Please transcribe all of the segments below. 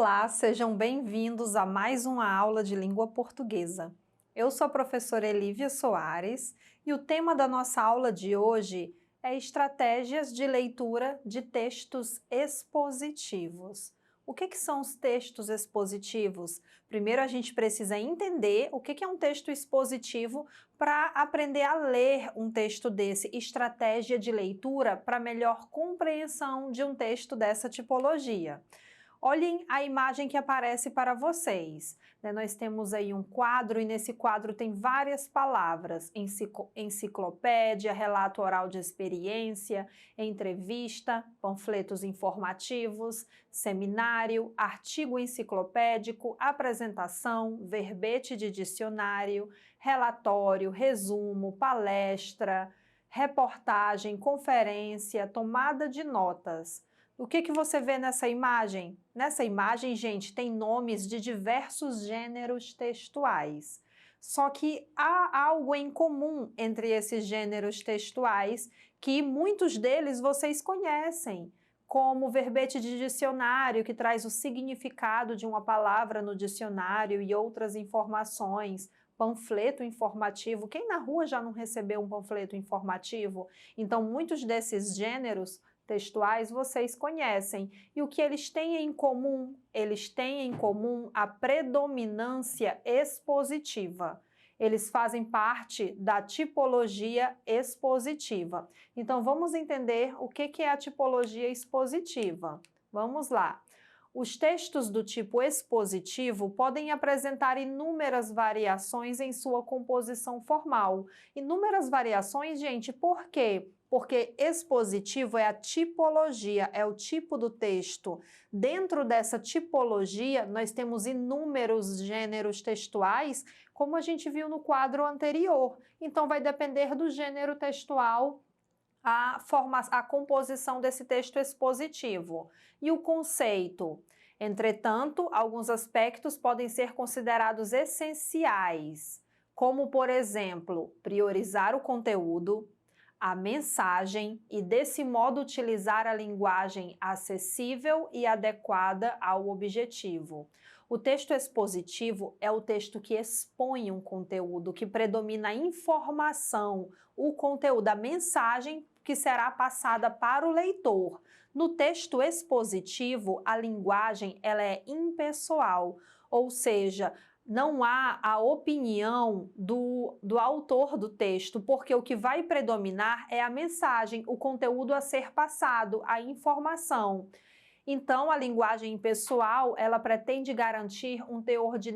Olá, sejam bem-vindos a mais uma aula de língua portuguesa. Eu sou a professora Elívia Soares e o tema da nossa aula de hoje é estratégias de leitura de textos expositivos. O que são os textos expositivos? Primeiro a gente precisa entender o que é um texto expositivo para aprender a ler um texto desse, estratégia de leitura para melhor compreensão de um texto dessa tipologia. Olhem a imagem que aparece para vocês. Nós temos aí um quadro e nesse quadro tem várias palavras: enciclopédia, relato oral de experiência, entrevista, panfletos informativos, seminário, artigo enciclopédico, apresentação, verbete de dicionário, relatório, resumo, palestra, reportagem, conferência, tomada de notas. O que você vê nessa imagem? Nessa imagem, gente, tem nomes de diversos gêneros textuais. Só que há algo em comum entre esses gêneros textuais que muitos deles vocês conhecem, como verbete de dicionário, que traz o significado de uma palavra no dicionário e outras informações, panfleto informativo. Quem na rua já não recebeu um panfleto informativo? Então, muitos desses gêneros textuais vocês conhecem. E o que eles têm em comum? Eles têm em comum a predominância expositiva. Eles fazem parte da tipologia expositiva. Então, vamos entender o que é a tipologia expositiva. Vamos lá. Os textos do tipo expositivo podem apresentar inúmeras variações em sua composição formal. Inúmeras variações, gente, por quê? Porque expositivo é a tipologia, é o tipo do texto. Dentro dessa tipologia, nós temos inúmeros gêneros textuais, como a gente viu no quadro anterior. Então, vai depender do gênero textual a composição desse texto expositivo. E o conceito? Entretanto, alguns aspectos podem ser considerados essenciais, como, por exemplo, priorizar o conteúdo, a mensagem e, desse modo, utilizar a linguagem acessível e adequada ao objetivo. O texto expositivo é o texto que expõe um conteúdo, que predomina a informação, o conteúdo, a mensagem que será passada para o leitor. No texto expositivo, a linguagem ela é impessoal, ou seja, não há a opinião do autor do texto, porque o que vai predominar é a mensagem, o conteúdo a ser passado, a informação. Então, a linguagem impessoal, ela pretende garantir um teor de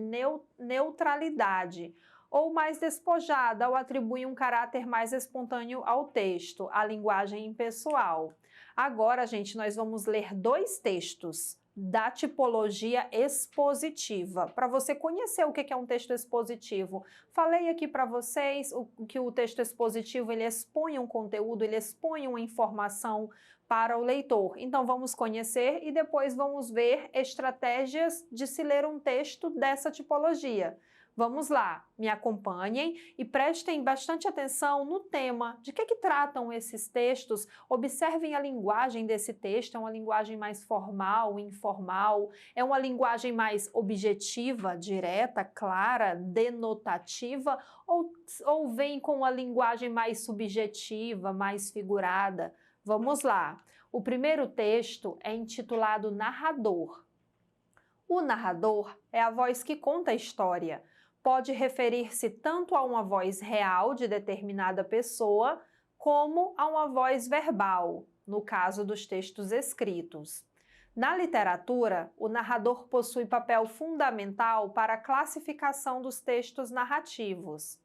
neutralidade, ou mais despojada, ou atribui um caráter mais espontâneo ao texto, a linguagem impessoal. Agora, gente, nós vamos ler dois textos da tipologia expositiva, para você conhecer o que é um texto expositivo. Falei aqui para vocês que o texto expositivo ele expõe um conteúdo, ele expõe uma informação para o leitor. Então vamos conhecer e depois vamos ver estratégias de se ler um texto dessa tipologia. Vamos lá, me acompanhem e prestem bastante atenção no tema. De que tratam esses textos? Observem a linguagem desse texto, é uma linguagem mais formal, informal, é uma linguagem mais objetiva, direta, clara, denotativa, ou vem com uma linguagem mais subjetiva, mais figurada? Vamos lá. O primeiro texto é intitulado Narrador. O narrador é a voz que conta a história. Pode referir-se tanto a uma voz real de determinada pessoa, como a uma voz verbal, no caso dos textos escritos. Na literatura, o narrador possui papel fundamental para a classificação dos textos narrativos.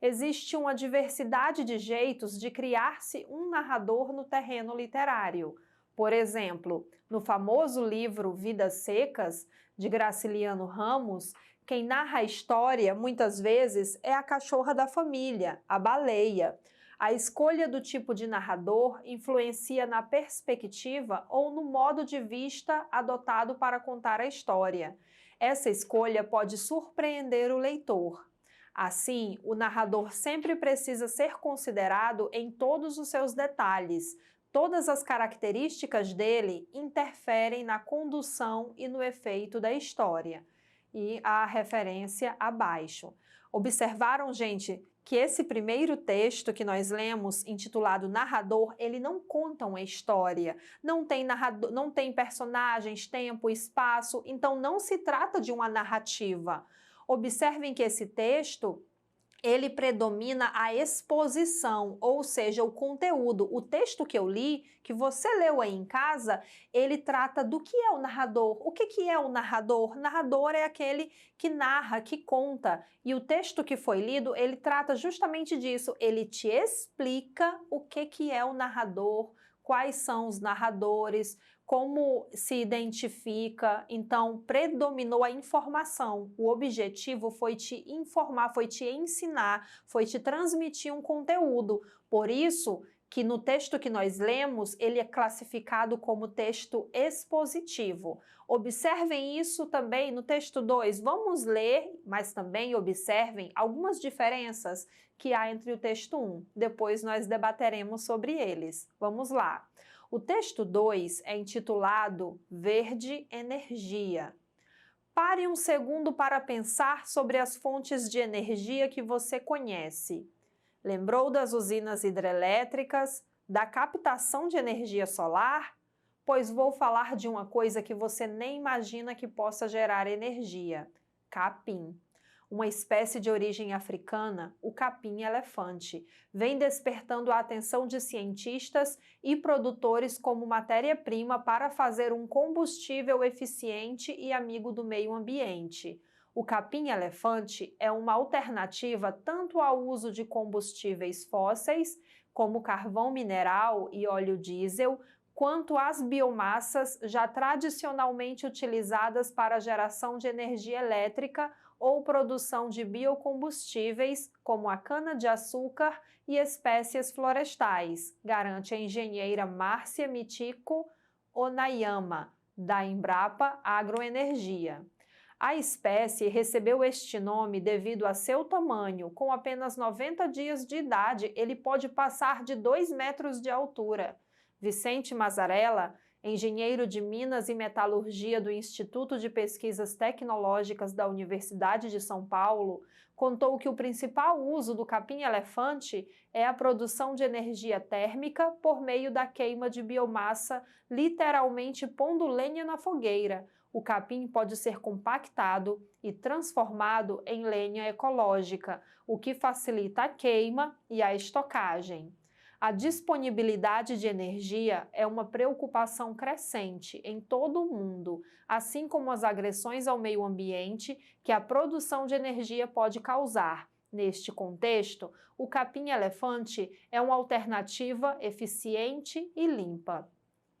Existe uma diversidade de jeitos de criar-se um narrador no terreno literário. Por exemplo, no famoso livro Vidas Secas, de Graciliano Ramos, quem narra a história, muitas vezes, é a cachorra da família, a baleia. A escolha do tipo de narrador influencia na perspectiva ou no modo de vista adotado para contar a história. Essa escolha pode surpreender o leitor. Assim, o narrador sempre precisa ser considerado em todos os seus detalhes. Todas as características dele interferem na condução e no efeito da história. E a referência abaixo. Observaram, gente, que esse primeiro texto que nós lemos, intitulado Narrador, ele não conta uma história, não tem narrador, não tem personagens, tempo, espaço, então não se trata de uma narrativa. Observem que esse texto, ele predomina a exposição, ou seja, o conteúdo. O texto que eu li, que você leu aí em casa, ele trata do que é o narrador. O que é o narrador? Narrador é aquele que narra, que conta. E o texto que foi lido, ele trata justamente disso. Ele te explica o que é o narrador, quais são os narradores, como se identifica. Então, predominou a informação. O objetivo foi te informar, foi te ensinar, foi te transmitir um conteúdo. Por isso que no texto que nós lemos, ele é classificado como texto expositivo. Observem isso também no texto 2. Vamos ler, mas também observem algumas diferenças que há entre o texto 1. Depois nós debateremos sobre eles. Vamos lá. O texto 2 é intitulado Verde Energia. Pare um segundo para pensar sobre as fontes de energia que você conhece. Lembrou das usinas hidrelétricas, da captação de energia solar? Pois vou falar de uma coisa que você nem imagina que possa gerar energia: capim. Uma espécie de origem africana, o capim-elefante, vem despertando a atenção de cientistas e produtores como matéria-prima para fazer um combustível eficiente e amigo do meio ambiente. O capim-elefante é uma alternativa tanto ao uso de combustíveis fósseis, como carvão mineral e óleo diesel, quanto às biomassas já tradicionalmente utilizadas para a geração de energia elétrica ou produção de biocombustíveis, como a cana-de-açúcar e espécies florestais, garante a engenheira Márcia Michiko Onayama, da Embrapa Agroenergia. A espécie recebeu este nome devido a seu tamanho. Com apenas 90 dias de idade, ele pode passar de 2 metros de altura. Vicente Mazzarella, engenheiro de Minas e Metalurgia do Instituto de Pesquisas Tecnológicas da Universidade de São Paulo, contou que o principal uso do capim-elefante é a produção de energia térmica por meio da queima de biomassa, literalmente pondo lenha na fogueira. O capim pode ser compactado e transformado em lenha ecológica, o que facilita a queima e a estocagem. A disponibilidade de energia é uma preocupação crescente em todo o mundo, assim como as agressões ao meio ambiente que a produção de energia pode causar. Neste contexto, o capim-elefante é uma alternativa eficiente e limpa.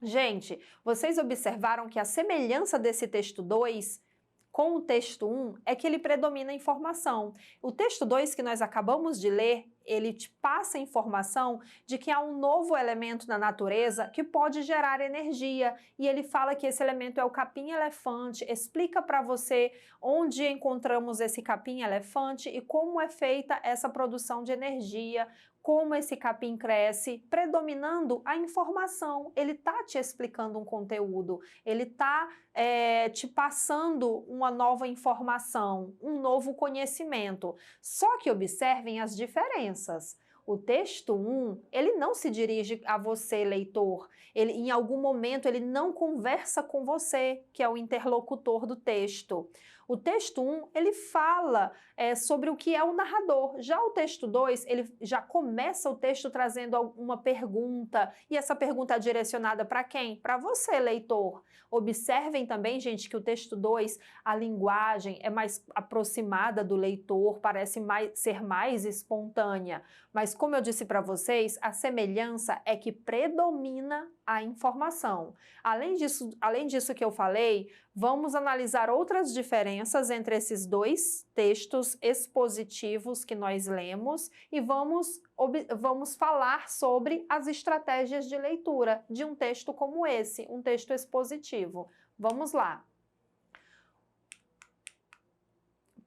Gente, vocês observaram que a semelhança desse texto 2 com o texto 1 é que ele predomina a informação. O texto 2 que nós acabamos de ler, ele te passa a informação de que há um novo elemento na natureza que pode gerar energia, e ele fala que esse elemento é o capim-elefante, explica para você onde encontramos esse capim-elefante e como é feita essa produção de energia, como esse capim cresce, predominando a informação. Ele está te explicando um conteúdo, ele está te passando uma nova informação, um novo conhecimento. Só que observem as diferenças. O texto 1, ele não se dirige a você, leitor. Ele, em algum momento, ele não conversa com você, que é o interlocutor do texto. O texto 1, ele fala sobre o que é o narrador. Já o texto 2, ele já começa o texto trazendo uma pergunta, e essa pergunta é direcionada para quem? Para você, leitor. Observem também, gente, que o texto 2, a linguagem é mais aproximada do leitor, parece ser mais espontânea. Mas, como eu disse para vocês, a semelhança é que predomina a informação. Além disso que eu falei, vamos analisar outras diferenças entre esses dois textos expositivos que nós lemos e vamos falar sobre as estratégias de leitura de um texto como esse, um texto expositivo. Vamos lá.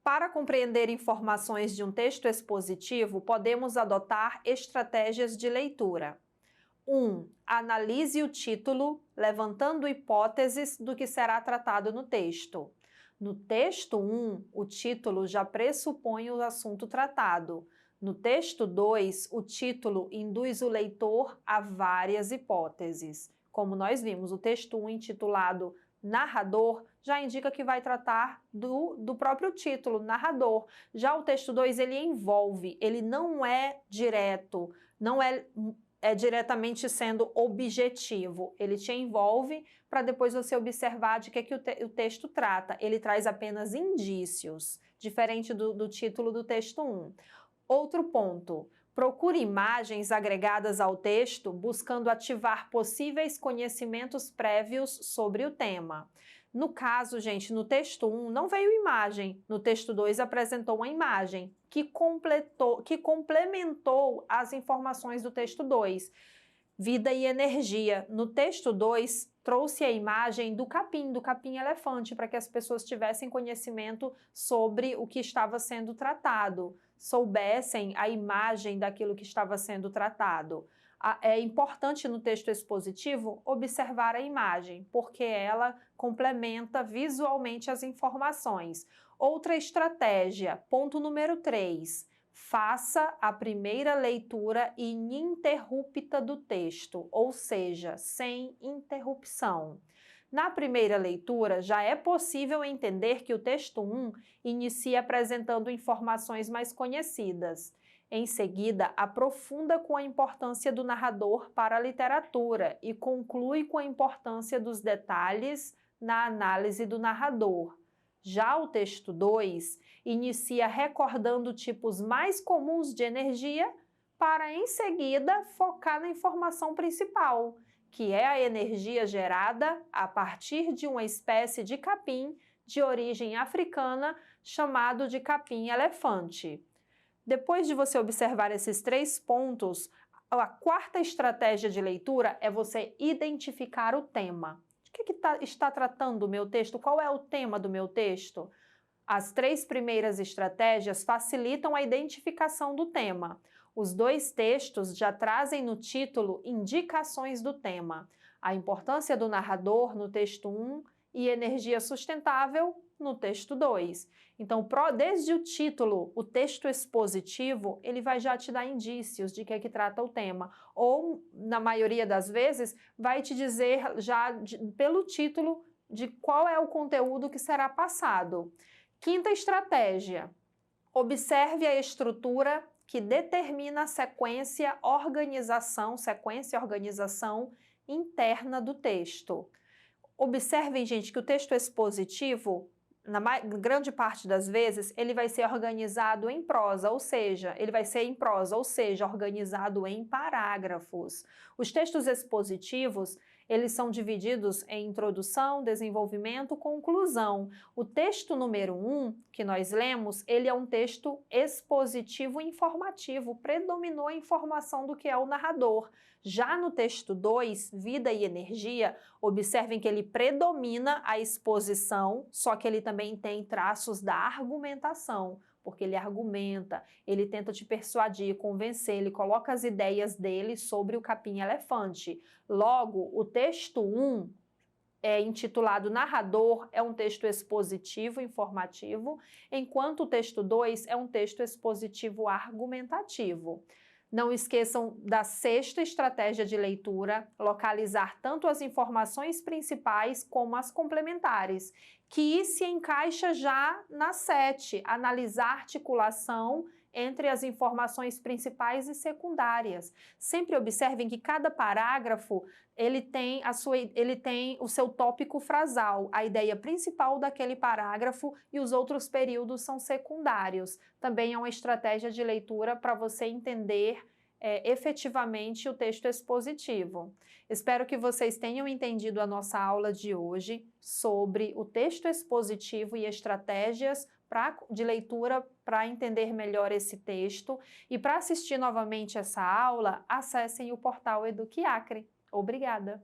Para compreender informações de um texto expositivo, podemos adotar estratégias de leitura. Analise o título, levantando hipóteses do que será tratado no texto. No texto 1, o título já pressupõe o assunto tratado. No texto 2, o título induz o leitor a várias hipóteses. Como nós vimos, o texto 1, intitulado Narrador, já indica que vai tratar do próprio título, narrador. Já o texto 2, ele envolve, ele não é direto, não é diretamente sendo objetivo. Ele te envolve para depois você observar de que o texto trata. Ele traz apenas indícios, diferente do título do texto 1. Outro ponto, procure imagens agregadas ao texto, buscando ativar possíveis conhecimentos prévios sobre o tema. No caso, gente, no texto 1 não veio imagem, no texto 2 apresentou uma imagem que complementou as informações do texto 2. Vida e energia. No texto 2, trouxe a imagem do capim-elefante, para que as pessoas tivessem conhecimento sobre o que estava sendo tratado, soubessem a imagem daquilo que estava sendo tratado. É importante no texto expositivo observar a imagem, porque ela complementa visualmente as informações. Outra estratégia, ponto número 3. Faça a primeira leitura ininterrupta do texto, ou seja, sem interrupção. Na primeira leitura, já é possível entender que o texto 1 inicia apresentando informações mais conhecidas. Em seguida, aprofunda com a importância do narrador para a literatura e conclui com a importância dos detalhes na análise do narrador. Já o texto 2 inicia recordando tipos mais comuns de energia para, em seguida, focar na informação principal, que é a energia gerada a partir de uma espécie de capim de origem africana chamado de capim-elefante. Depois de você observar esses 3 pontos, a quarta estratégia de leitura é você identificar o tema. De que está tratando o meu texto? Qual é o tema do meu texto? As 3 primeiras estratégias facilitam a identificação do tema. Os 2 textos já trazem no título indicações do tema. A importância do narrador no texto 1 e energia sustentável no texto 2. Então, desde o título, o texto expositivo, ele vai já te dar indícios de que trata o tema. Ou, na maioria das vezes, vai te dizer já pelo título de qual é o conteúdo que será passado. Quinta estratégia, observe a estrutura que determina a sequência e organização interna do texto. Observem, gente, que o texto expositivo, na grande parte das vezes, ele vai ser organizado em prosa, ou seja, organizado em parágrafos. Os textos expositivos, eles são divididos em introdução, desenvolvimento, conclusão. O texto número 1, que nós lemos, ele é um texto expositivo informativo, predominou a informação do que é o narrador. Já no texto 2, Vida e Energia, observem que ele predomina a exposição, só que ele também tem traços da argumentação, porque ele argumenta, ele tenta te persuadir, convencer, ele coloca as ideias dele sobre o capim-elefante. Logo, o texto 1, intitulado Narrador, é um texto expositivo, informativo, enquanto o texto 2 é um texto expositivo argumentativo. Não esqueçam da 6ª estratégia de leitura, localizar tanto as informações principais como as complementares, que se encaixa já na 7, analisar a articulação entre as informações principais e secundárias. Sempre observem que cada parágrafo ele tem o seu tópico frasal, a ideia principal daquele parágrafo, e os outros períodos são secundários. Também é uma estratégia de leitura para você entender efetivamente o texto expositivo. Espero que vocês tenham entendido a nossa aula de hoje sobre o texto expositivo e estratégias de leitura para entender melhor esse texto. E para assistir novamente essa aula, acessem o portal EduquiAcre. Obrigada!